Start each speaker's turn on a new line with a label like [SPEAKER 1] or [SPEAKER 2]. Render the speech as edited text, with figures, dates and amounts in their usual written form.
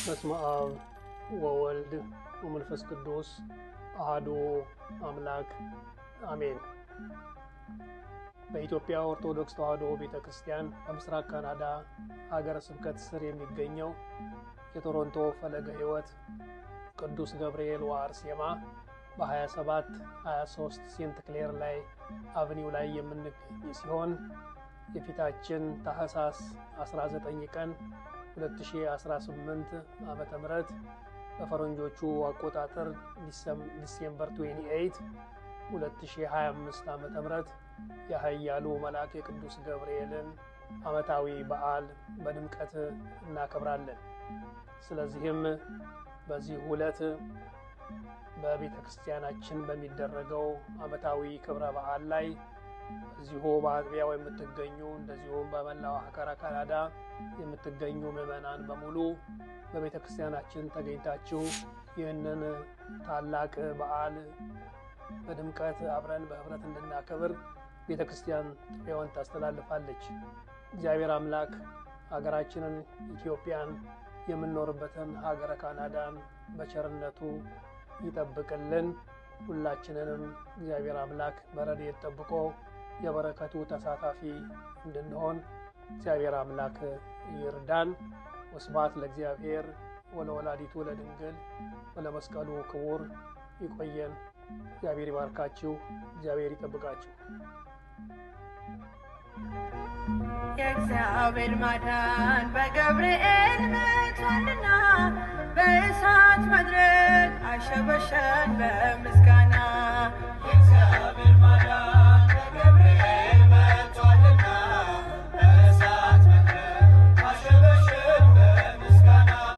[SPEAKER 1] በስመ አብ ወወልድ ወመንፈስ ቅዱስ አሐዱ አምላክ አሜን። በኢትዮጵያ ኦርቶዶክስ ተዋሕዶ ቤተክርስቲያን በምስራቅ ካናዳ ሀገረ ስብከት ስር የሚገኘው የቶሮንቶ ፈለገ ሕይወት ቅዱስ ገብርኤል ወአርሴማ በ2723 ሴንት ክሌር ላይ አቨኒው ላይ የምንገኝ ሲሆን የፊታችን ታኅሳስ 19 ቀን 2018 ዓመተ ምህረት በፈረንጆቹ አቆጣጠር ዲሴምበር 28 2025 ዓመተ ምህረት የኃያሉ መልአክ የቅዱስ ገብርኤልን ዓመታዊ በዓል በድምቀት እናከብራለን። ስለዚህም በዚህ ዕለት በቤተ ክርስቲያናችን በሚደረገው ዓመታዊ ክብረ በዓል ላይ እዚሁ በአጥቢያው የምትገኙ እንደዚሁም በመላው ሀገረ ካናዳ የምትገኙ ምዕመናን በሙሉ በቤተ ክርስቲያናችን ተገኝታችሁ ይህንን ታላቅ በዓል በድምቀት አብረን በህብረት እንድናከብር ቤተ ክርስቲያን ጥሪዋን ታስተላልፋለች። እግዚአብሔር አምላክ ሀገራችንን ኢትዮጵያን የምንኖርበትን ሀገረ ካናዳን በቸርነቱ ይጠብቅልን። ሁላችንንም እግዚአብሔር አምላክ በረድኤት ጠብቆ የበረከቱ ተሳታፊ እንድንሆን እግዚአብሔር አምላክ ይርዳን። ወስብሐት ለእግዚአብሔር ወለወላዲቱ ለድንግል ወለመስቀሉ ክቡር። ይቆየን። እግዚአብሔር ይባርካችሁ። እግዚአብሔር ይጠብቃችሁ።
[SPEAKER 2] የእግዚአብሔር ማዳን በገብርኤል መጥቷልና በእሳት መድረክ አሸበሸን በምስጋና። የእግዚአብሔር ማዳን በገብርኤል